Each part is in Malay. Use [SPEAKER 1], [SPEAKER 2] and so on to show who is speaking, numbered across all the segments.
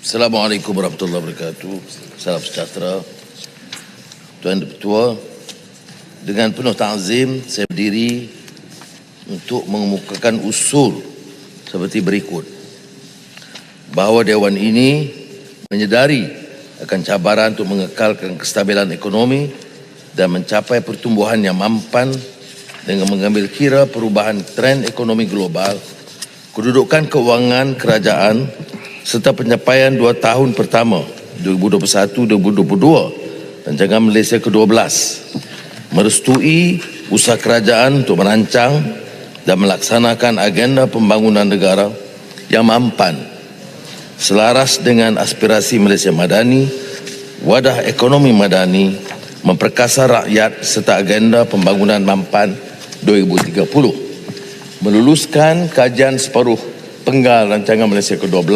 [SPEAKER 1] Assalamualaikum warahmatullahi wabarakatuh. Salam sejahtera. Tuan Ketua, dengan penuh ta'zim saya berdiri untuk mengemukakan usul seperti berikut. Bahawa Dewan ini menyedari akan cabaran untuk mengekalkan kestabilan ekonomi dan mencapai pertumbuhan yang mampan dengan mengambil kira perubahan tren ekonomi global, kedudukan keuangan kerajaan serta pencapaian 2 tahun pertama 2021-2022 Rancangan Malaysia ke-12, merestui usaha kerajaan untuk merancang dan melaksanakan agenda pembangunan negara yang mampan selaras dengan aspirasi Malaysia Madani, wadah ekonomi madani, memperkasa rakyat serta agenda pembangunan mampan 2030, meluluskan kajian separuh penggal Rancangan Malaysia ke-12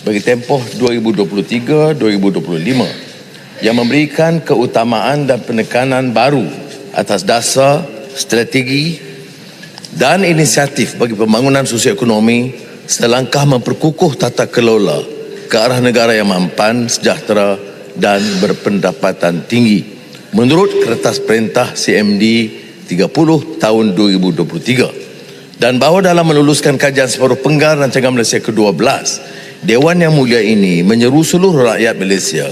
[SPEAKER 1] bagi tempoh 2023-2025 yang memberikan keutamaan dan penekanan baru atas dasar strategi dan inisiatif bagi pembangunan sosioekonomi selangkah memperkukuh tata kelola ke arah negara yang mampan, sejahtera dan berpendapatan tinggi menurut Kertas Perintah CMD 30 tahun 2023. Dan bahawa dalam meluluskan kajian separuh penggal Rancangan Malaysia ke-12, Dewan Yang Mulia ini menyeru seluruh rakyat Malaysia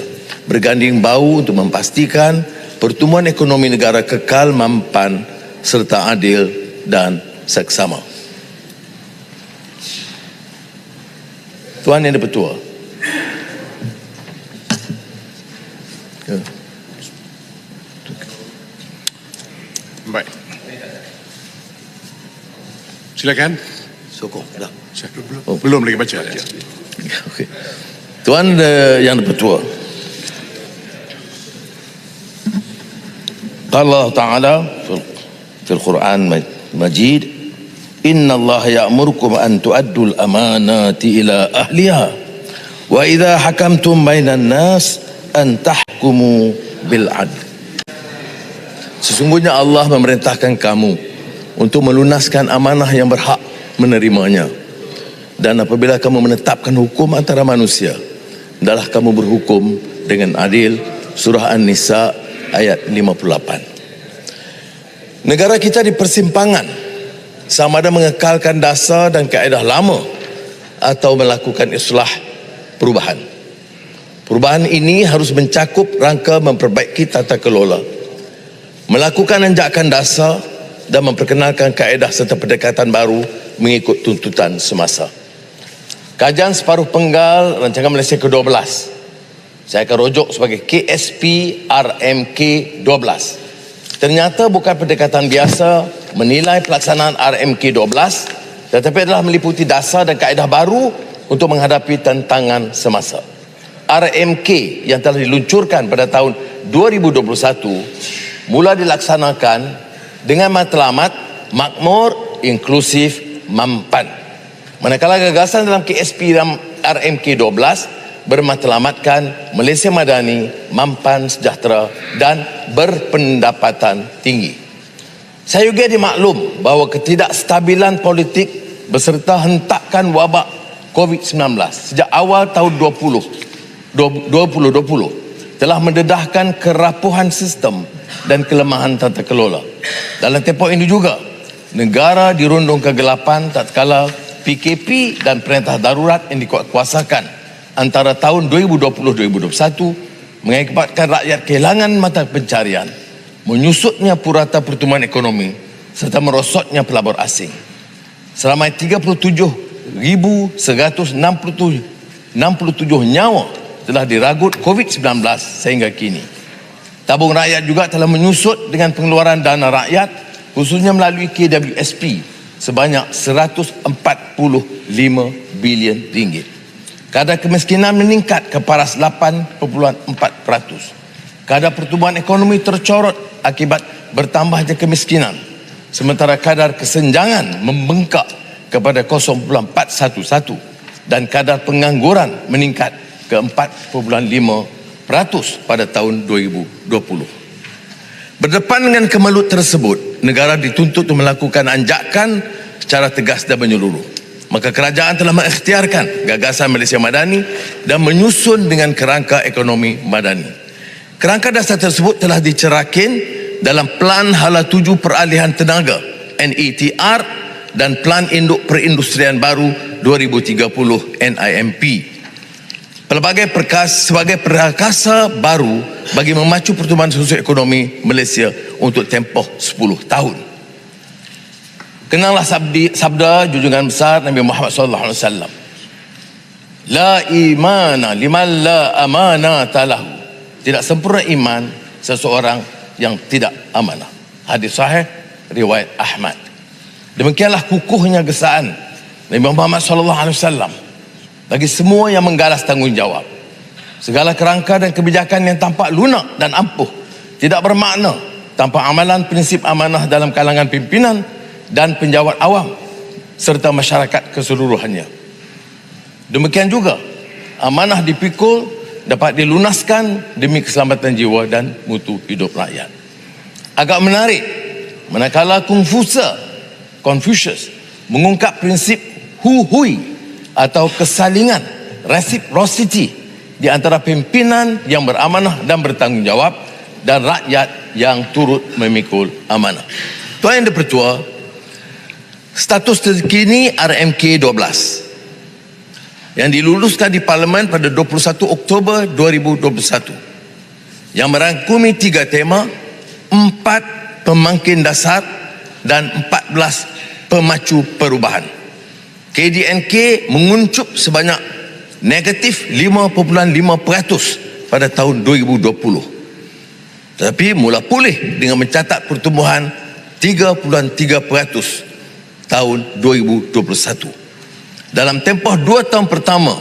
[SPEAKER 1] berganding bahu untuk memastikan pertumbuhan ekonomi negara kekal mampan serta adil dan seksama. Tuan Yang Dipertua,
[SPEAKER 2] baik, silakan.
[SPEAKER 1] sokong dah.
[SPEAKER 2] Belum lagi baca.
[SPEAKER 1] Okey. Tuan Yang Dipertua, Allah Ta'ala fil Quran Majid, Inna Allah ya'murkum an tu'addul amanati ila ahliha wa idha hakamtum bainan nas an tahkumu bil adl. Sesungguhnya Allah memerintahkan kamu untuk melunaskan amanah yang berhak menerimanya, dan apabila kamu menetapkan hukum antara manusia, hendaklah kamu berhukum dengan adil. Surah An-Nisa ayat 58. Negara kita di persimpangan, sama ada mengekalkan dasar dan kaedah lama atau melakukan islah perubahan. Perubahan ini harus mencakup rangka memperbaiki tata kelola, melakukan anjakan dasar dan memperkenalkan kaedah serta pendekatan baru mengikut tuntutan semasa. Kajian separuh penggal Rancangan Malaysia ke-12 saya akan rujuk sebagai KSP RMK 12. Ternyata bukan pendekatan biasa menilai pelaksanaan RMK 12, tetapi adalah meliputi dasar dan kaedah baru untuk menghadapi tantangan semasa. RMK yang telah diluncurkan pada tahun 2021 mula dilaksanakan dengan matlamat makmur, inklusif, mampan. Manakala gagasan dalam KSP RMK 12 bermatlamatkan Malaysia Madani, mampan, sejahtera dan berpendapatan tinggi. Saya juga dimaklum bahawa ketidakstabilan politik beserta hentakan wabak COVID-19 sejak awal tahun 2020 telah mendedahkan kerapuhan sistem dan kelemahan tata kelola. Dalam tempoh ini juga, negara dirundung kegelapan tatkala PKP dan perintah darurat yang dikuatkuasakan antara tahun 2020-2021 mengakibatkan rakyat kehilangan mata pencarian, menyusutnya purata pertumbuhan ekonomi serta merosotnya pelabur asing. Selama 37,167 nyawa telah diragut COVID-19 sehingga kini. Tabung rakyat juga telah menyusut dengan pengeluaran dana rakyat khususnya melalui KWSP sebanyak 145 bilion ringgit. Kadar kemiskinan meningkat ke paras 8.4%. Kadar pertumbuhan ekonomi tercorot akibat bertambahnya kemiskinan, sementara kadar kesenjangan membengkak kepada 0.411 dan kadar pengangguran meningkat ke 4.5% pada tahun 2020. Berdepan dengan kemalut tersebut, negara dituntut untuk melakukan anjakan secara tegas dan menyeluruh. Maka kerajaan telah mengikhtiarkan gagasan Malaysia Madani dan menyusun dengan kerangka ekonomi madani. Kerangka dasar tersebut telah dicerakin dalam Pelan Hala 7 Peralihan Tenaga NETR dan Pelan Induk Perindustrian Baru 2030 NIMP. Sebagai perkasa baru bagi memacu pertumbuhan sosioekonomi Malaysia untuk tempoh 10 tahun. Kenanglah sabda junjungan besar Nabi Muhammad SAW. La imana liman la amanata lahu. Tidak sempurna iman seseorang yang tidak amanah. Hadis sahih riwayat Ahmad. Demikianlah kukuhnya gesaan Nabi Muhammad SAW bagi semua yang menggalas tanggungjawab. Segala kerangka dan kebijakan yang tampak lunak dan ampuh tidak bermakna tanpa amalan prinsip amanah dalam kalangan pimpinan dan penjawat awam serta masyarakat keseluruhannya. Demikian juga amanah dipikul dapat dilunaskan demi keselamatan jiwa dan mutu hidup rakyat. Agak menarik manakala Confucius mengungkap prinsip hui atau kesalingan, reciprocity di antara pimpinan yang beramanah dan bertanggungjawab dan rakyat yang turut memikul amanah. Tuan Yang Dipertua, status terkini RMK 12 yang diluluskan di Parlimen pada 21 Oktober 2021 yang merangkumi 3 tema, 4 pemangkin dasar dan 14 pemacu perubahan. KDNK menguncup sebanyak negatif 5.5% pada tahun 2020, tetapi mula pulih dengan mencatat pertumbuhan 3.3% tahun 2021. Dalam tempoh 2 tahun pertama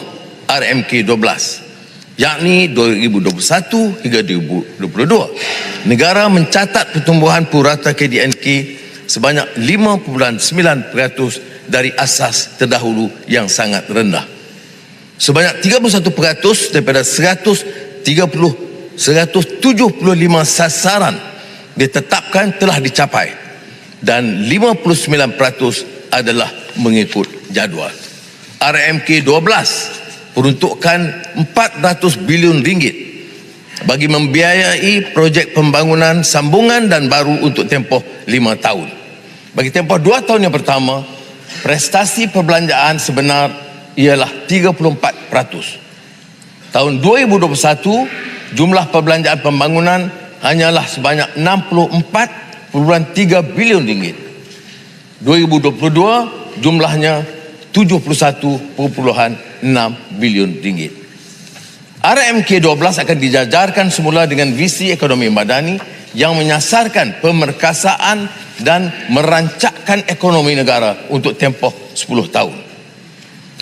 [SPEAKER 1] RMK 12, yakni 2021 hingga 2022, negara mencatat pertumbuhan purata KDNK sebanyak 5.9% dari asas terdahulu yang sangat rendah. Sebanyak 31% daripada 175 sasaran ditetapkan telah dicapai dan 59% adalah mengikut jadual. RMK 12 peruntukan 400 bilion ringgit bagi membiayai projek pembangunan sambungan dan baru untuk tempoh 5 tahun. Bagi tempoh 2 tahun yang pertama, prestasi perbelanjaan sebenar ialah 34%. Tahun 2021, jumlah perbelanjaan pembangunan hanyalah sebanyak 64.3 bilion ringgit. 2022 jumlahnya 71.6 bilion ringgit. RMK 12 akan dijajarkan semula dengan visi ekonomi madani yang menyasarkan pemerkasaan dan merancakkan ekonomi negara untuk tempoh 10 tahun.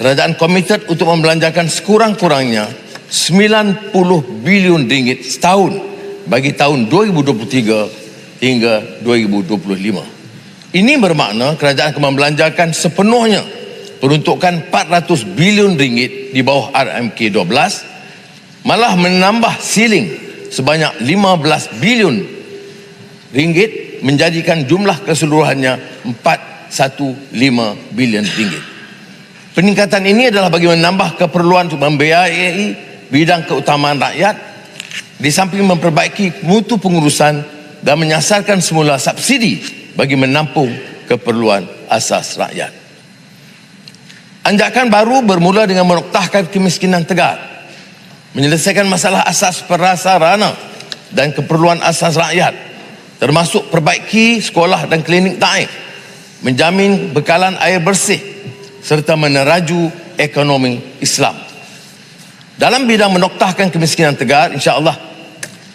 [SPEAKER 1] Kerajaan komited untuk membelanjakan sekurang-kurangnya 90 bilion ringgit setahun bagi tahun 2023 hingga 2025. Ini bermakna kerajaan akan membelanjakan sepenuhnya peruntukan 400 bilion ringgit di bawah RMK 12, malah menambah siling sebanyak 15 bilion ringgit menjadikan jumlah keseluruhannya 415 bilion ringgit. Peningkatan ini adalah bagi menambah keperluan untuk membiayai bidang keutamaan rakyat di samping memperbaiki mutu pengurusan dan menyasarkan semula subsidi bagi menampung keperluan asas rakyat. Anjakan baru bermula dengan menoktahkan kemiskinan tegar, menyelesaikan masalah asas prasarana dan keperluan asas rakyat, termasuk perbaiki sekolah dan klinik taif, menjamin bekalan air bersih serta meneraju ekonomi Islam. Dalam bidang menoktahkan kemiskinan tegar, insya-Allah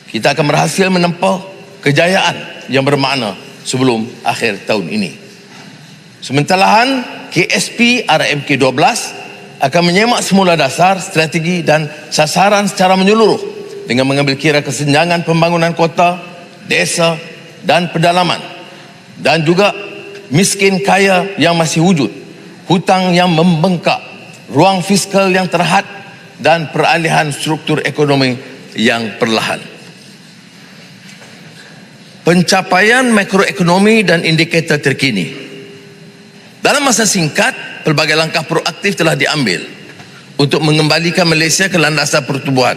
[SPEAKER 1] kita akan berhasil menempuh kejayaan yang bermakna sebelum akhir tahun ini. Sementara KSP RMK 12 akan menyemak semula dasar, strategi dan sasaran secara menyeluruh dengan mengambil kira kesenjangan pembangunan kota, desa dan pedalaman, dan juga miskin kaya yang masih wujud, hutang yang membengkak, ruang fiskal yang terhad dan peralihan struktur ekonomi yang perlahan. Pencapaian makroekonomi dan indikator terkini Dalam masa singkat, pelbagai langkah proaktif telah diambil untuk mengembalikan Malaysia ke landasan pertumbuhan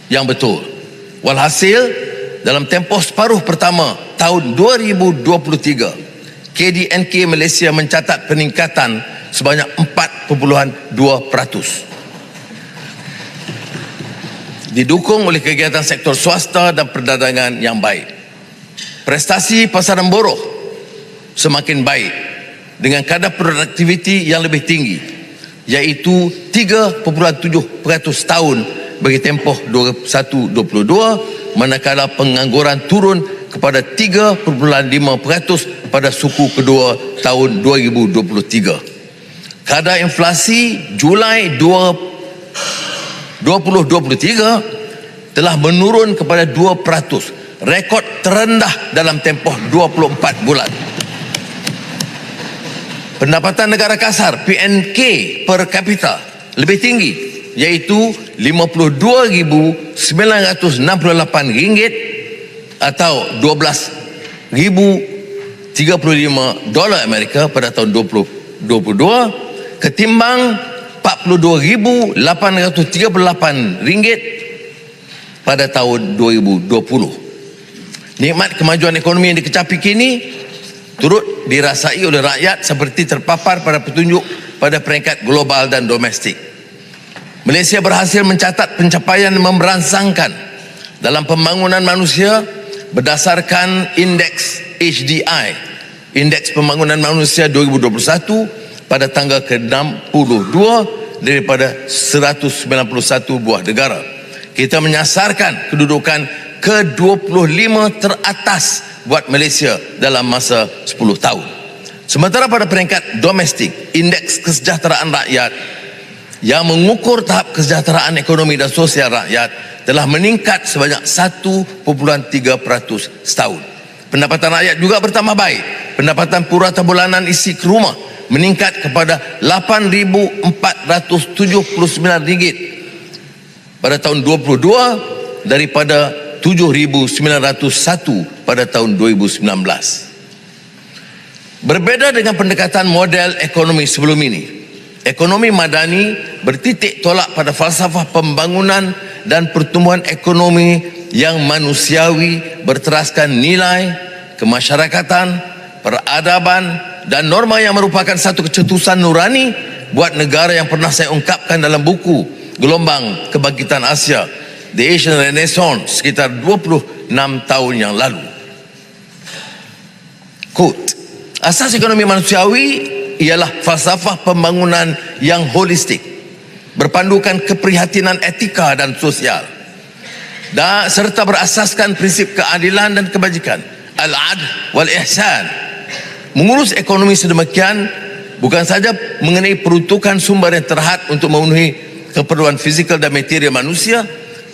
[SPEAKER 1] yang betul. Walhasil, dalam tempoh separuh pertama tahun 2023, KDNK Malaysia mencatat peningkatan sebanyak 4.2%. Didukung oleh kegiatan sektor swasta dan perdagangan yang baik. Prestasi pasaran buruh semakin baik dengan kadar produktiviti yang lebih tinggi, iaitu 3.7% tahun bagi tempoh 21-22, manakala pengangguran turun kepada 3.5% pada suku kedua tahun 2023. Kadar inflasi Julai 2023 telah menurun kepada 2%, rekod terendah dalam tempoh 24 bulan. Pendapatan negara kasar PNK per kapita lebih tinggi, iaitu RM52,968 atau $12,035 Amerika pada tahun 2022 ketimbang RM42,838 pada tahun 2020. Nikmat kemajuan ekonomi yang dikecapi kini turut dirasai oleh rakyat seperti terpapar pada petunjuk pada peringkat global dan domestik. Malaysia berhasil mencatat pencapaian memberangsangkan dalam pembangunan manusia berdasarkan indeks HDI, Indeks Pembangunan Manusia 2021, pada tanggal ke-62 daripada 191 buah negara. Kita menyasarkan kedudukan ke-25 teratas buat Malaysia dalam masa 10 tahun. Sementara pada peringkat domestik, indeks kesejahteraan rakyat yang mengukur tahap kesejahteraan ekonomi dan sosial rakyat telah meningkat sebanyak 1.3% setahun. Pendapatan rakyat juga bertambah baik. Pendapatan purata bulanan isi rumah meningkat kepada RM8,479 pada tahun 2022 daripada 7,901 pada tahun 2019. Berbeza dengan pendekatan model ekonomi sebelum ini, ekonomi madani bertitik tolak pada falsafah pembangunan dan pertumbuhan ekonomi yang manusiawi berteraskan nilai, kemasyarakatan, peradaban dan norma yang merupakan satu kecetusan nurani buat negara yang pernah saya ungkapkan dalam buku Gelombang Kebangkitan Asia, The Asian Renaissance, sekitar 26 tahun yang lalu. Quote, asas ekonomi manusiawi ialah falsafah pembangunan yang holistik, berpandukan keprihatinan etika dan sosial, dan serta berasaskan prinsip keadilan dan kebajikan, al-adl wal ihsan. Mengurus ekonomi sedemikian bukan saja mengenai peruntukan sumber yang terhad untuk memenuhi keperluan fizikal dan material manusia,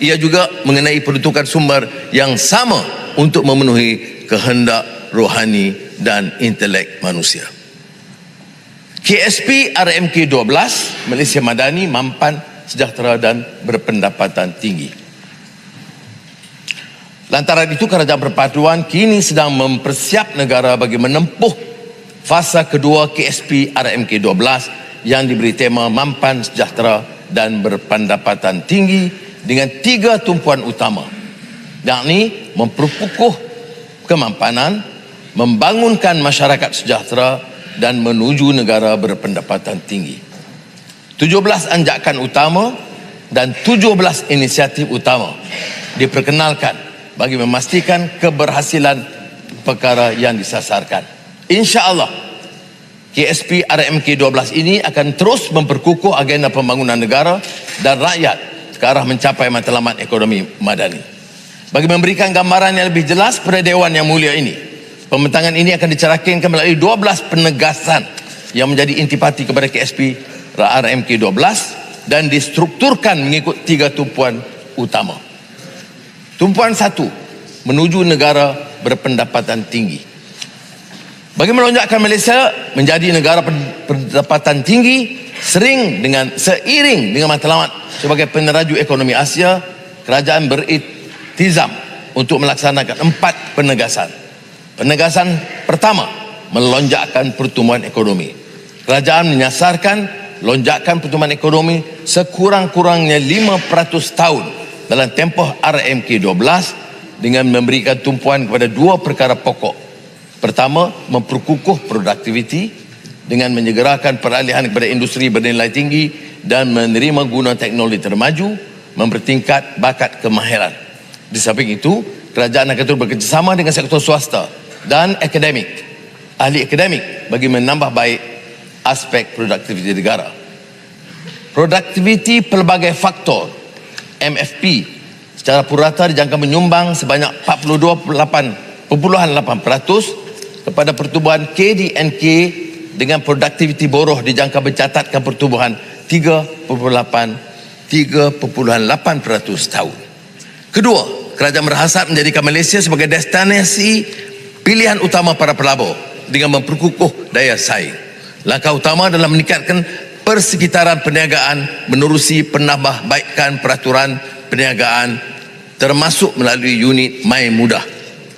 [SPEAKER 1] ia juga mengenai peruntukan sumber yang sama untuk memenuhi kehendak rohani dan intelek manusia. KSP RMK 12, Malaysia Madani, mampan, sejahtera dan berpendapatan tinggi. Lantaran itu, Kerajaan Persatuan kini sedang mempersiap negara bagi menempuh fasa kedua KSP RMK 12 yang diberi tema mampan, sejahtera dan berpendapatan tinggi dengan 3 tumpuan utama, yakni memperkukuh kemampanan, membangunkan masyarakat sejahtera dan menuju negara berpendapatan tinggi. 17 anjakan utama dan 17 inisiatif utama diperkenalkan bagi memastikan keberhasilan perkara yang disasarkan. InsyaAllah KSP RMK 12 ini akan terus memperkukuh agenda pembangunan negara dan rakyat ke arah mencapai matlamat ekonomi madani. Bagi memberikan gambaran yang lebih jelas pada Dewan yang mulia ini, pembentangan ini akan dicerakinkan melalui 12 penegasan yang menjadi intipati kepada KSP RMK 12 dan distrukturkan mengikut 3 tumpuan utama. Tumpuan 1, menuju negara berpendapatan tinggi. Bagi melonjakkan Malaysia menjadi negara pendapatan tinggi seiring dengan matlamat sebagai peneraju ekonomi Asia, kerajaan beriltizam untuk melaksanakan 4 penegasan. Penegasan pertama, melonjakkan pertumbuhan ekonomi. Kerajaan menyasarkan lonjakan pertumbuhan ekonomi sekurang-kurangnya 5% tahun dalam tempoh RMK 12 dengan memberikan tumpuan kepada dua perkara pokok. Pertama, memperkukuh produktiviti dengan menyegerakan peralihan kepada industri bernilai tinggi dan menerima guna teknologi termaju, mempertingkat bakat kemahiran. Di samping itu, kerajaan akan terus bekerjasama dengan sektor swasta dan ahli akademik bagi menambah baik aspek produktiviti negara. Produktiviti pelbagai faktor MFP secara purata dijangka menyumbang sebanyak 42.8% kepada pertumbuhan KDNK dengan produktiviti boroh dijangka mencatatkan pertumbuhan 3.8% tahun. Kedua, kerajaan berhasrat menjadikan Malaysia sebagai destinasi pilihan utama para pelabur dengan memperkukuh daya saing. Langkah utama adalah meningkatkan persekitaran perniagaan menerusi penambahbaikan peraturan perniagaan termasuk melalui unit My Mudah.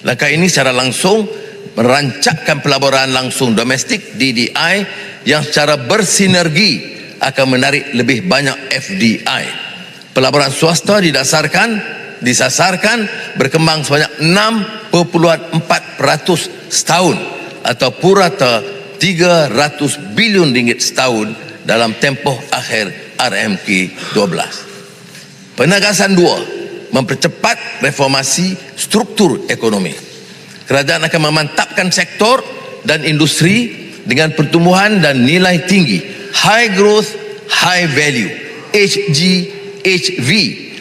[SPEAKER 1] Langkah ini secara langsung merancangkan pelaburan langsung domestik DDI yang secara bersinergi akan menarik lebih banyak FDI. Pelaburan swasta disasarkan berkembang sebanyak 6.4% setahun atau purata 300 bilion ringgit setahun dalam tempoh akhir RMK 12. Penegasan 2, mempercepat reformasi struktur ekonomi. Kerajaan akan memantapkan sektor dan industri dengan pertumbuhan dan nilai tinggi, high growth, high value, HGHV,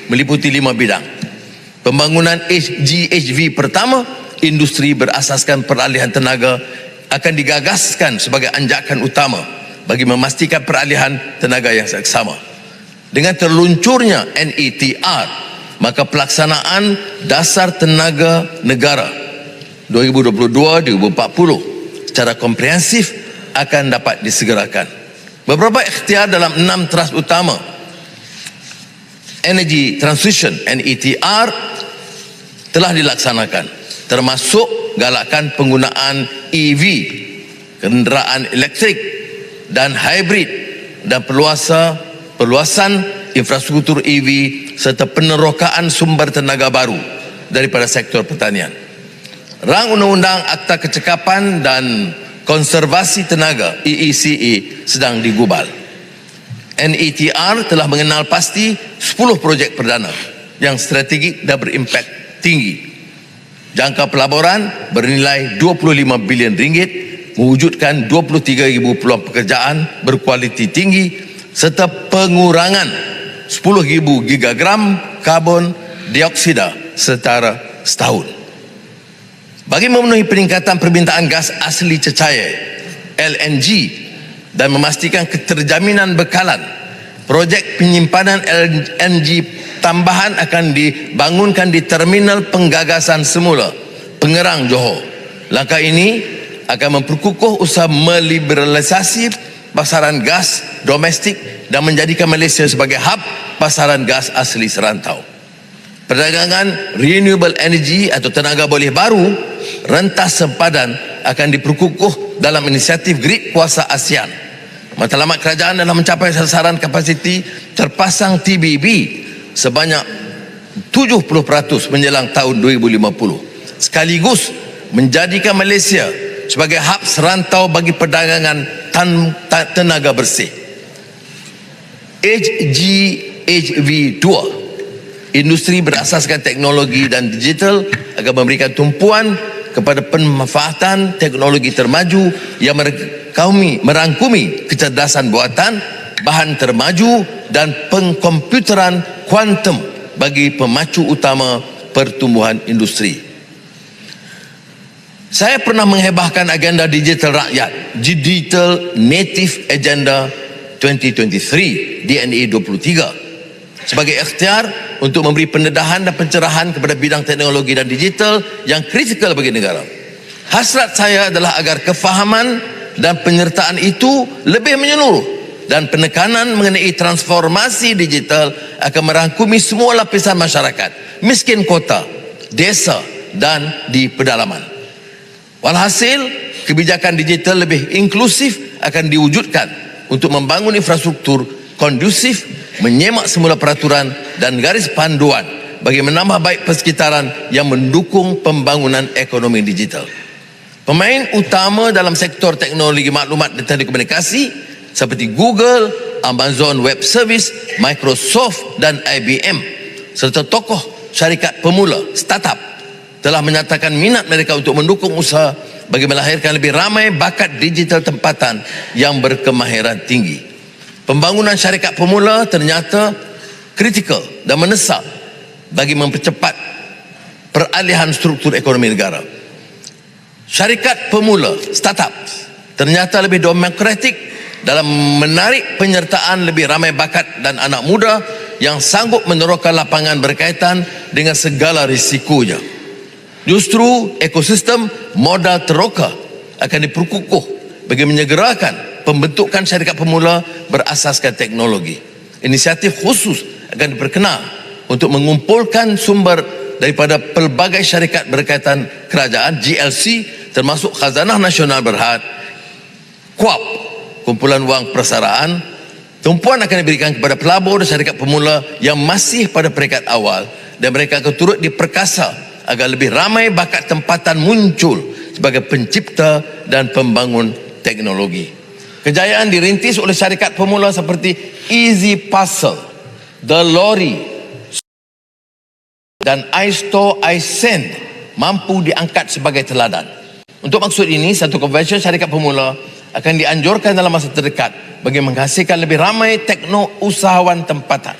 [SPEAKER 1] meliputi 5 bidang. Pembangunan HGHV pertama, industri berasaskan peralihan tenaga, akan digagaskan sebagai anjakan utama bagi memastikan peralihan tenaga yang seksama. Dengan terluncurnya NETR, maka pelaksanaan dasar tenaga negara 2022-2040 secara komprehensif akan dapat disegerakan. Beberapa ikhtiar dalam 6 teras utama Energy Transition NETR telah dilaksanakan, termasuk galakan penggunaan EV, kenderaan elektrik dan hybrid, dan perluasan infrastruktur EV serta penerokaan sumber tenaga baru daripada sektor pertanian. Rang Undang-Undang Akta Kecekapan dan Konservasi Tenaga EECA sedang digubal. NETR telah mengenal pasti 10 projek perdana yang strategik dan berimpak tinggi. Jangka pelaburan bernilai 25 bilion ringgit, mewujudkan 23,000 peluang pekerjaan berkualiti tinggi serta pengurangan 10,000 gigagram karbon dioksida setara setahun. Bagi memenuhi peningkatan permintaan gas asli cecair LNG dan memastikan keterjaminan bekalan, projek penyimpanan LNG tambahan akan dibangunkan di terminal penggagasan semula Pengerang, Johor. Langkah ini akan memperkukuh usaha meliberalisasi pasaran gas domestik dan menjadikan Malaysia sebagai hub pasaran gas asli serantau. Perdagangan renewable energy atau tenaga boleh baru rentas sempadan akan diperkukuh dalam inisiatif Grid Kuasa ASEAN. Matlamat kerajaan adalah mencapai sasaran kapasiti terpasang TBB sebanyak 70% menjelang tahun 2050, sekaligus menjadikan Malaysia sebagai hub serantau bagi perdagangan tenaga bersih. HGHV 2, industri berasaskan teknologi dan digital, akan memberikan tumpuan kepada pemanfaatan teknologi termaju yang merangkumi kecerdasan buatan, bahan termaju dan pengkomputeran kuantum bagi pemacu utama pertumbuhan industri. Saya pernah menghebahkan agenda digital rakyat, Digital Native Agenda 2023, DNA 23, sebagai ikhtiar untuk memberi pendedahan dan pencerahan kepada bidang teknologi dan digital yang kritikal bagi negara. Hasrat saya adalah agar kefahaman dan penyertaan itu lebih menyeluruh dan penekanan mengenai transformasi digital akan merangkumi semua lapisan masyarakat, miskin kota, desa dan di pedalaman. Walhasil, kebijakan digital lebih inklusif akan diwujudkan untuk membangun infrastruktur kondusif, menyemak semula peraturan dan garis panduan bagi menambah baik persekitaran yang mendukung pembangunan ekonomi digital. Pemain utama dalam sektor teknologi maklumat dan telekomunikasi seperti Google, Amazon Web Service, Microsoft dan IBM serta tokoh syarikat pemula, startup telah menyatakan minat mereka untuk mendukung usaha bagi melahirkan lebih ramai bakat digital tempatan yang berkemahiran tinggi. Pembangunan syarikat pemula ternyata kritikal dan mendesak bagi mempercepat peralihan struktur ekonomi negara. Syarikat pemula, startup, ternyata lebih demokratik dalam menarik penyertaan lebih ramai bakat dan anak muda yang sanggup meneroka lapangan berkaitan dengan segala risikonya. Justru ekosistem modal teroka akan diperkukuh bagi menyegerakan pembentukan syarikat pemula berasaskan teknologi. Inisiatif khusus akan diperkenal untuk mengumpulkan sumber daripada pelbagai syarikat berkaitan kerajaan GLC termasuk Khazanah Nasional Berhad, KUAP, kumpulan wang persaraan. Tumpuan akan diberikan kepada pelabur dan syarikat pemula yang masih pada peringkat awal dan mereka akan turut diperkasa agar lebih ramai bakat tempatan muncul sebagai pencipta dan pembangun teknologi. Kejayaan dirintis oleh syarikat pemula seperti Easy Parcel, The Lorry dan iStore iSend mampu diangkat sebagai teladan. Untuk maksud ini, satu konvensyen syarikat pemula akan dianjurkan dalam masa terdekat bagi menghasilkan lebih ramai tekno usahawan tempatan.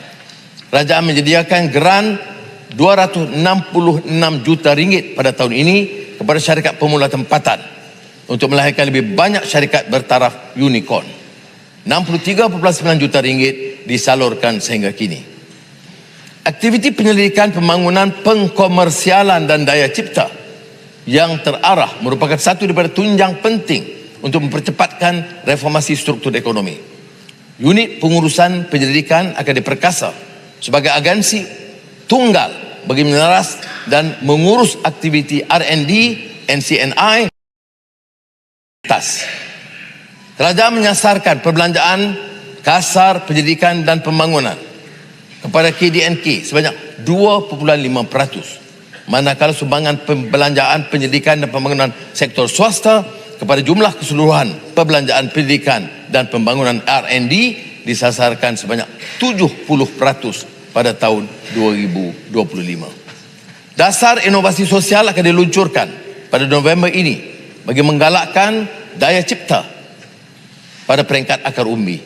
[SPEAKER 1] Kerajaan menyediakan geran 266 juta ringgit pada tahun ini kepada syarikat pemula tempatan untuk melahirkan lebih banyak syarikat bertaraf unicorn. 63.9 juta ringgit disalurkan sehingga kini. Aktiviti penyelidikan pembangunan pengkomersialan dan daya cipta yang terarah merupakan satu daripada tunjang penting untuk mempercepatkan reformasi struktur ekonomi. Unit pengurusan penyelidikan akan diperkasa sebagai agensi tunggal bagi meneras dan mengurus aktiviti R&D, NCNI. Kerajaan menyasarkan perbelanjaan kasar penyelidikan dan pembangunan kepada KDNK sebanyak 2.5%, manakala sumbangan perbelanjaan penyelidikan dan pembangunan sektor swasta kepada jumlah keseluruhan perbelanjaan pendidikan dan pembangunan R&D disasarkan sebanyak 70% pada tahun 2025. Dasar inovasi sosial akan diluncurkan pada November ini bagi menggalakkan daya cipta pada peringkat akar umbi.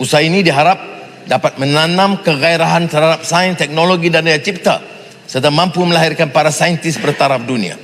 [SPEAKER 1] Usaha ini diharap dapat menanam kegairahan terhadap sains, teknologi dan daya cipta serta mampu melahirkan para saintis bertaraf dunia.